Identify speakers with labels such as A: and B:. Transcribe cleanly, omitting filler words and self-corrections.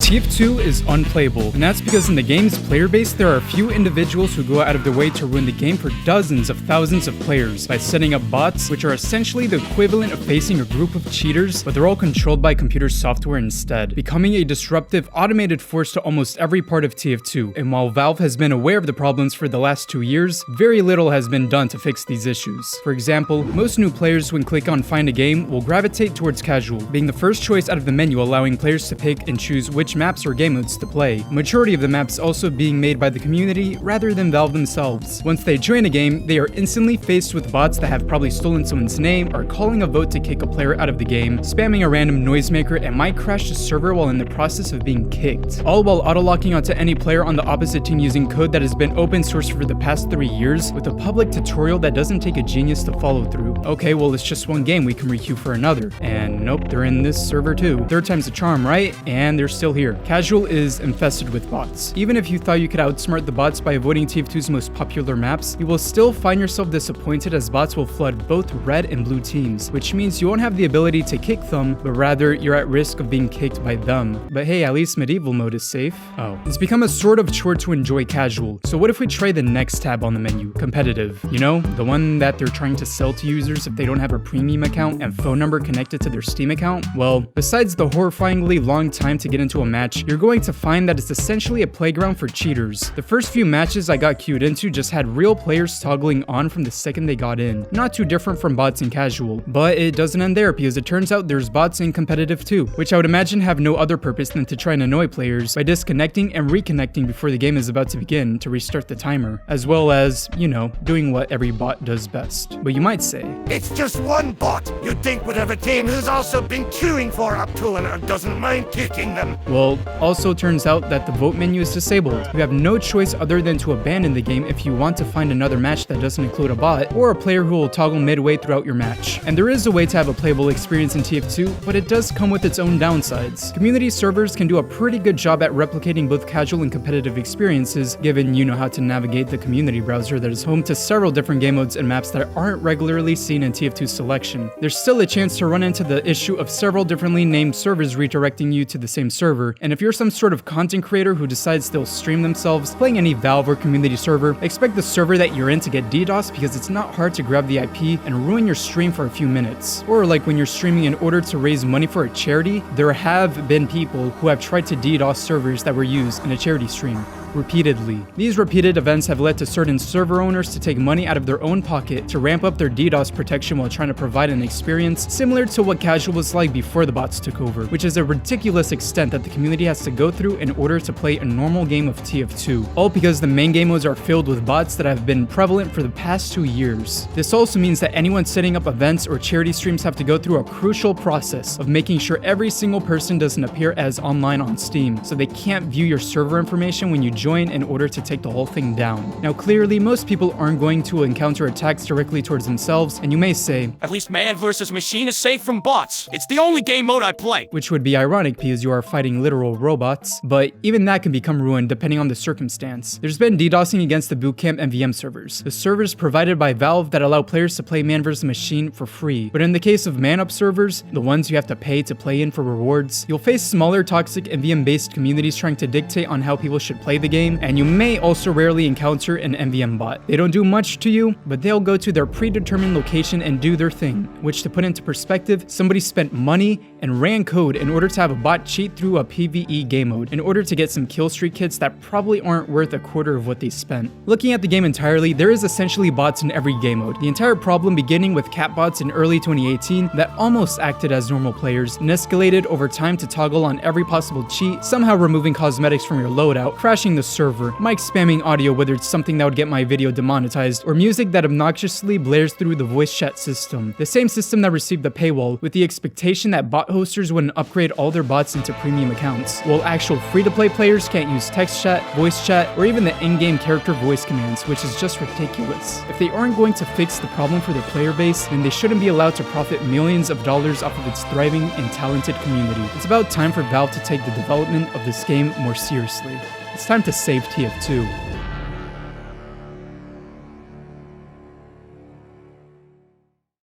A: TF2 is unplayable, and that's because in the game's player base, there are a few individuals who go out of their way to ruin the game for dozens of thousands of players by setting up bots, which are essentially the equivalent of facing a group of cheaters, but they're all controlled by computer software instead, becoming a disruptive, automated force to almost every part of TF2. And while Valve has been aware of the problems for the last 2 years, very little has been done to fix these issues. For example, most new players, when click on Find a Game, will gravitate towards casual, being the first choice out of the menu, allowing players to pick and choose which maps or game modes to play. The majority of the maps also being made by the community rather than Valve themselves. Once they join a game, they are instantly faced with bots that have probably stolen someone's name, are calling a vote to kick a player out of the game, spamming a random noisemaker, and might crash the server while in the process of being kicked. All while auto-locking onto any player on the opposite team using code that has been open source for the past 3 years, with a public tutorial that doesn't take a genius to follow through. Okay, well, it's just one game, we can requeue for another. And nope, they're in this server too. Third time's a charm, right? And they're still here. Casual is infested with bots. Even if you thought you could outsmart the bots by avoiding TF2's most popular maps, you will still find yourself disappointed as bots will flood both red and blue teams, which means you won't have the ability to kick them, but rather you're at risk of being kicked by them. But hey, at least medieval mode is safe. Oh. It's become a sort of chore to enjoy casual. So what if we try the next tab on the menu, competitive? You know, the one that they're trying to sell to users if they don't have a premium account and phone number connected to their Steam account? Well, besides the horrifyingly long time to get into a match, you're going to find that it's essentially a playground for cheaters. The first few matches I got queued into just had real players toggling on from the second they got in. Not too different from bots in casual. But it doesn't end there, because it turns out there's bots in competitive too, which I would imagine have no other purpose than to try and annoy players by disconnecting and reconnecting before the game is about to begin to restart the timer, as well as, you know, doing what every bot does best. But you might say,
B: it's just one bot. You'd think whatever team who's also been queuing for up to and doesn't mind kicking them.
A: Well, also turns out that the vote menu is disabled. You have no choice other than to abandon the game if you want to find another match that doesn't include a bot, or a player who will toggle midway throughout your match. And there is a way to have a playable experience in TF2, but it does come with its own downsides. Community servers can do a pretty good job at replicating both casual and competitive experiences, given you know how to navigate the community browser that is home to several different game modes and maps that aren't regularly seen in TF2's selection. There's still a chance to run into the issue of several differently named servers redirecting you to the same server, and if you're some sort of content creator who decides they'll stream themselves playing any Valve or community server, expect the server that you're in to get DDoS, because it's not hard to grab the IP and ruin your stream for a few minutes. Or like when you're streaming in order to raise money for a charity, there have been people who have tried to DDoS servers that were used in a charity stream repeatedly. These repeated events have led to certain server owners to take money out of their own pocket to ramp up their DDoS protection while trying to provide an experience similar to what casual was like before the bots took over, which is a ridiculous extent that the community has to go through in order to play a normal game of TF2, all because the main game modes are filled with bots that have been prevalent for the past 2 years. This also means that anyone setting up events or charity streams have to go through a crucial process of making sure every single person doesn't appear as online on Steam, so they can't view your server information when you join in order to take the whole thing down. Now clearly, most people aren't going to encounter attacks directly towards themselves, and you may say,
C: at least man versus machine is safe from bots. It's the only game mode I play.
A: Which would be ironic because you are fighting literal robots, but even that can become ruined depending on the circumstance. There's been DDoSing against the bootcamp and VM servers, the servers provided by Valve that allow players to play man versus machine for free. But in the case of man-up servers, the ones you have to pay to play in for rewards, you'll face smaller toxic and VM-based communities trying to dictate on how people should play the game, and you may also rarely encounter an MVM bot. They don't do much to you, but they'll go to their predetermined location and do their thing, which, to put into perspective, somebody spent money and ran code in order to have a bot cheat through a PvE game mode in order to get some kill streak kits that probably aren't worth a quarter of what they spent. Looking at the game entirely, there is essentially bots in every game mode. The entire problem beginning with cat bots in early 2018 that almost acted as normal players and escalated over time to toggle on every possible cheat, somehow removing cosmetics from your loadout, crashing the server, mic spamming audio whether it's something that would get my video demonetized, or music that obnoxiously blares through the voice chat system. The same system that received the paywall with the expectation that bot hosters wouldn't upgrade all their bots into premium accounts, while actual free-to-play players can't use text chat, voice chat, or even the in-game character voice commands, which is just ridiculous. If they aren't going to fix the problem for their player base, then they shouldn't be allowed to profit millions of dollars off of its thriving and talented community. It's about time for Valve to take the development of this game more seriously. It's time to save TF2.